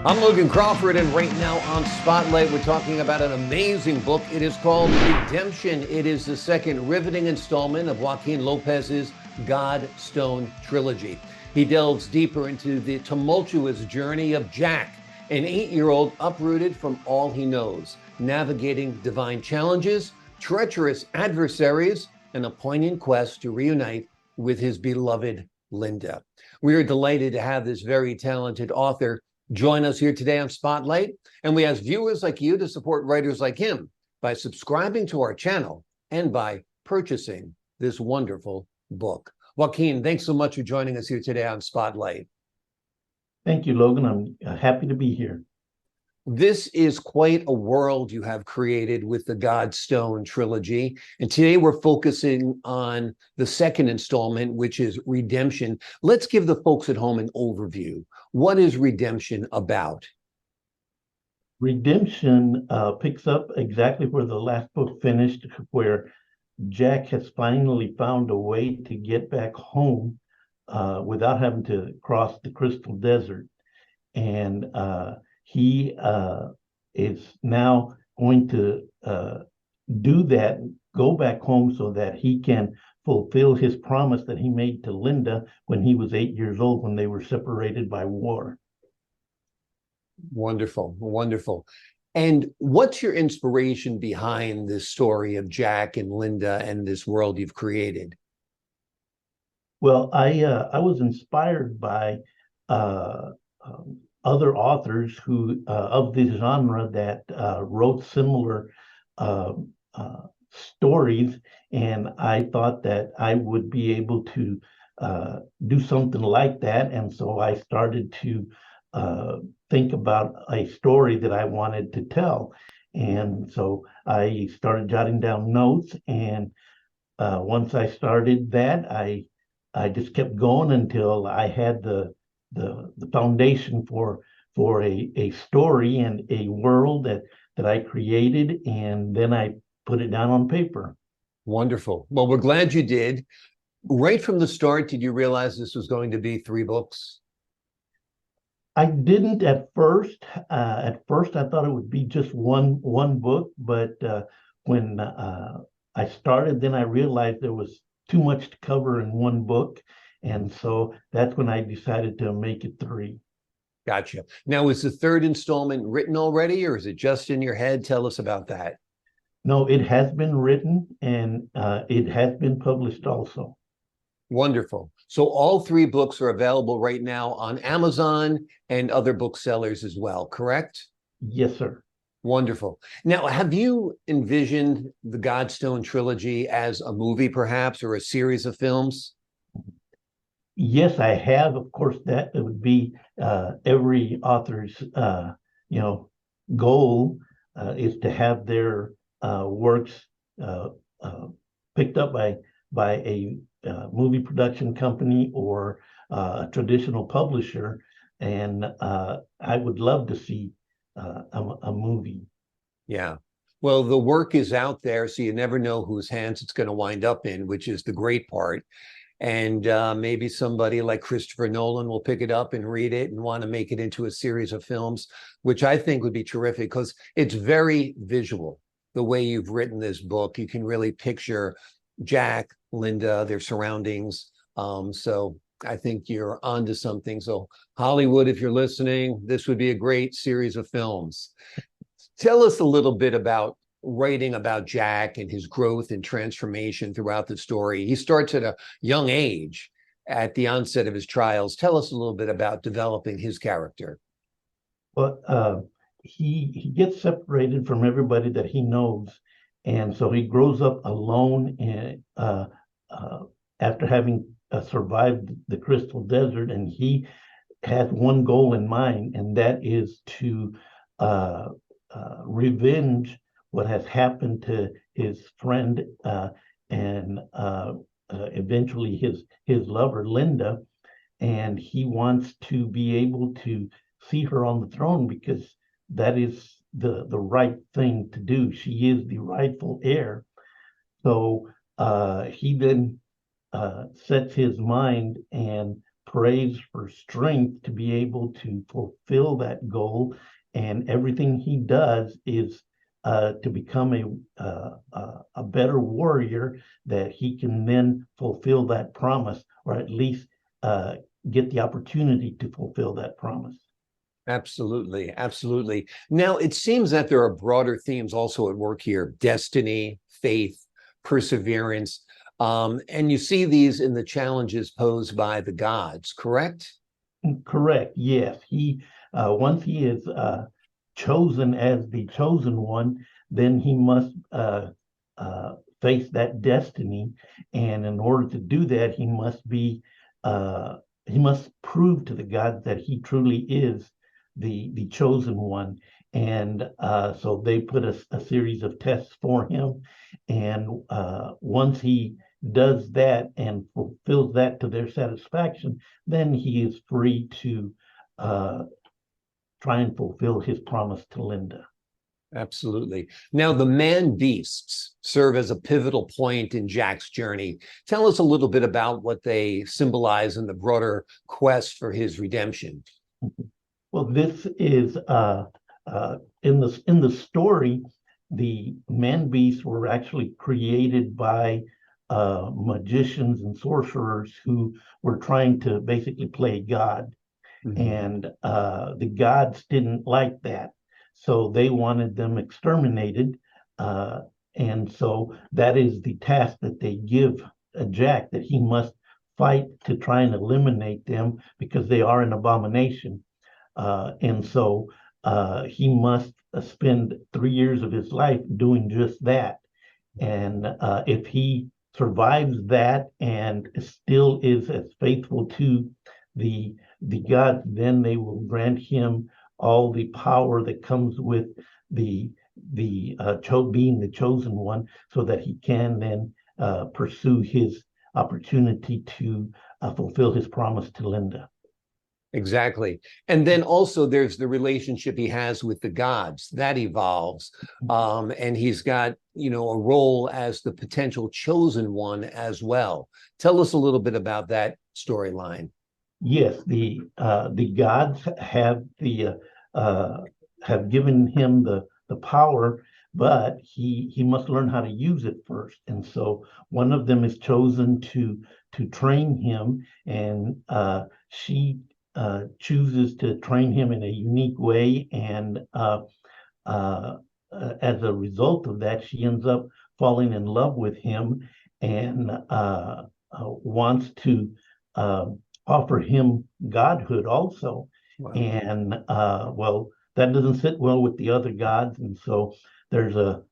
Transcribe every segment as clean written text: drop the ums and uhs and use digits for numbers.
I'm Logan Crawford, and right now on Spotlight, we're talking about an amazing book. It is called Redemption. It is the second riveting installment of Joaquin Lopez's Stone Trilogy. He delves deeper into the tumultuous journey of Jack, an 8-year-old uprooted from all he knows, navigating divine challenges, treacherous adversaries, and a poignant quest to reunite with his beloved Linda. We are delighted to have this very talented author join us here today on Spotlight, and we ask viewers like you to support writers like him by subscribing to our channel and by purchasing this wonderful book. Joaquin, thanks so much for joining us here today on Spotlight. Thank you, Logan. I'm happy to be here. This is quite a world you have created with the Stone Trilogy. And today we're focusing on the second installment, which is Redemption. Let's give the folks at home an overview. What is Redemption about? Redemption picks up exactly where the last book finished, where Jack has finally found a way to get back home without having to cross the Crystal Desert. And he is now going to do that, go back home so that he can fulfill his promise that he made to Linda when he was 8 years old, when they were separated by war. Wonderful, wonderful. And what's your inspiration behind this story of Jack and Linda and this world you've created? Well, I was inspired by other authors who of this genre that wrote similar stories, and I thought that I would be able to do something like that. And so I started to think about a story that I wanted to tell. And so I started jotting down notes, and once I started that, I just kept going until I had the foundation for a story and a world that I created, and then I put it down on paper. Wonderful. Well, we're glad you did. Right from the start, did you realize this was going to be 3 books? I didn't at first. At first, I thought it would be just one book, but when I started, then I realized there was too much to cover in one book. And so that's when I decided to make it 3. Gotcha. Now, is the third installment written already, or is it just in your head? Tell us about that. No, it has been written, and it has been published also. Wonderful. So all 3 books are available right now on Amazon and other booksellers as well, correct? Yes, sir. Wonderful. Now, have you envisioned the Stone Trilogy as a movie, perhaps, or a series of films? Yes, I have. Of course, that would be every author's goal is to have their works picked up by a movie production company or a traditional publisher, and I would love to see a movie. Yeah. Well, the work is out there, so you never know whose hands it's going to wind up in, which is the great part. And maybe somebody like Christopher Nolan will pick it up and read it and want to make it into a series of films, which I think would be terrific because it's very visual. The way you've written this book, you can really picture Jack, Linda, their surroundings. So I think you're onto something. So Hollywood, if you're listening, this would be a great series of films. Tell us a little bit about writing about Jack and his growth and transformation throughout the story. He starts at a young age at the onset of his trials. Tell us a little bit about developing his character. Well, he gets separated from everybody that he knows, and so he grows up alone. And after having survived the Crystal Desert, and he has one goal in mind, and that is to revenge what has happened to his friend and eventually his lover, Linda. And he wants to be able to see her on the throne because that is the right thing to do. She is the rightful heir. So he then sets his mind and prays for strength to be able to fulfill that goal, and everything he does is to become a better warrior, that he can then fulfill that promise, or at least get the opportunity to fulfill that promise. Absolutely, absolutely. Now, it seems that there are broader themes also at work here: destiny, faith, perseverance. And you see these in the challenges posed by the gods, correct? Correct. Yes. He once he is chosen as the chosen one, then he must face that destiny, and in order to do that, he must prove to the gods that he truly is the chosen one. And so they put a series of tests for him, and once he does that and fulfills that to their satisfaction, then he is free to uh, try and fulfill his promise to Linda. Absolutely. Now, the man beasts serve as a pivotal point in Jack's journey. Tell us a little bit about what they symbolize in the broader quest for his redemption. Well, this is in the story, the man beasts were actually created by magicians and sorcerers who were trying to basically play God. And the gods didn't like that. So they wanted them exterminated. And so that is the task that they give Jack, that he must fight to try and eliminate them, because they are an abomination. And so he must spend 3 years of his life doing just that. And if he survives that and still is as faithful to the gods, then they will grant him all the power that comes with the being the chosen one, so that he can then pursue his opportunity to fulfill his promise to Linda. Exactly. And then also there's the relationship he has with the gods that evolves. And he's got, a role as the potential chosen one as well. Tell us a little bit about that storyline. Yes, the gods have given him the power, but he must learn how to use it first. And so one of them is chosen to train him, and she chooses to train him in a unique way. And as a result of that, she ends up falling in love with him, and wants to offer him godhood also. Wow. And well, that doesn't sit well with the other gods, and so there's a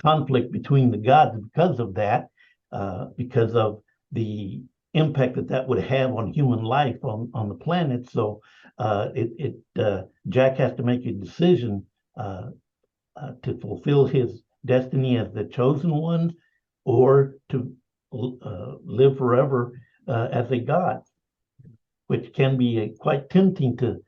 conflict between the gods because of that, because of the impact that would have on human life on the planet. So Jack has to make a decision to fulfill his destiny as the chosen one, or to live forever as a god, which can be quite tempting to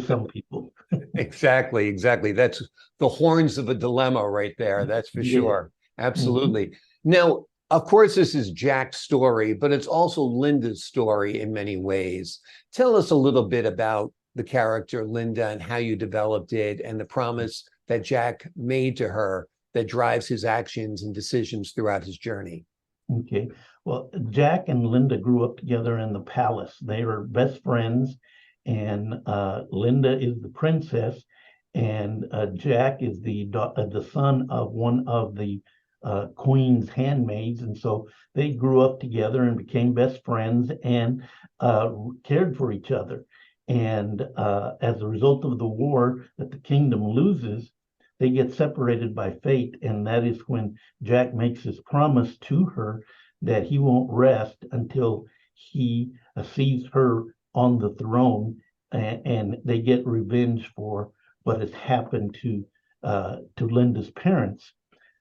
some people. Exactly. That's the horns of a dilemma right there. That's for Yeah. sure. Absolutely. Now, of course, this is Jack's story, but it's also Linda's story in many ways. Tell us a little bit about the character Linda and how you developed it, and the promise that Jack made to her that drives his actions and decisions throughout his journey. Okay. Well, Jack and Linda grew up together in the palace. They were best friends, and Linda is the princess, and Jack is the son of one of the queen's handmaids. And so they grew up together and became best friends, and cared for each other. And as a result of the war that the kingdom loses, they get separated by fate. And that is when Jack makes his promise to her that he won't rest until he sees her on the throne, and they get revenge for what has happened to Linda's parents,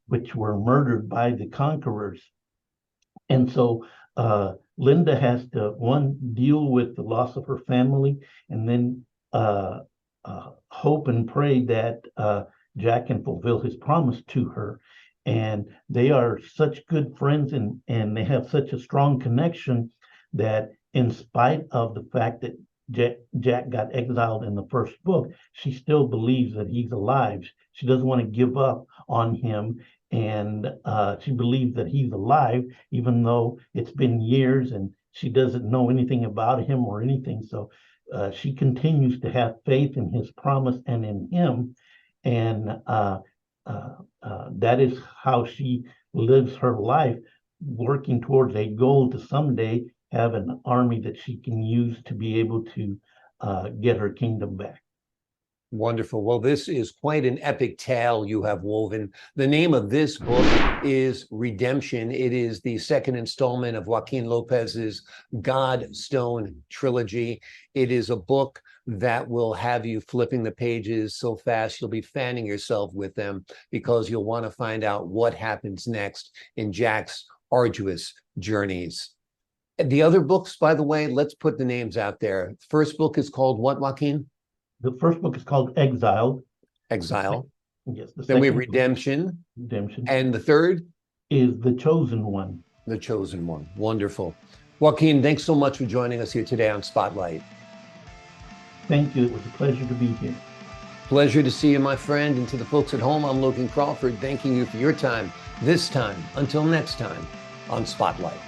which were murdered by the conquerors. And so Linda has to, one, deal with the loss of her family, and then hope and pray that Jack can fulfill his promise to her. And they are such good friends, and they have such a strong connection that in spite of the fact that Jack got exiled in the first book, she still believes that he's alive. She doesn't want to give up on him, and she believes that he's alive, even though it's been years and she doesn't know anything about him or anything. So she continues to have faith in his promise and in him, and that is how she lives her life, working towards a goal to someday have an army that she can use to be able to get her kingdom back. Wonderful. Well, this is quite an epic tale you have woven. The name of this book is Redemption. It is the second installment of Joaquin Lopez's God Stone Trilogy. It is a book that will have you flipping the pages so fast you'll be fanning yourself with them, because you'll want to find out what happens next in Jack's arduous journeys. The other books, by the way, let's put the names out there. First book is called what, Joaquin? The first book is called Exiled. Exile. Yes. Then we have Redemption. Redemption. And the third? Is The Chosen One. The Chosen One. Wonderful. Joaquin, thanks so much for joining us here today on Spotlight. Thank you. It was a pleasure to be here. Pleasure to see you, my friend. And to the folks at home, I'm Logan Crawford, thanking you for your time this time. Until next time on Spotlight.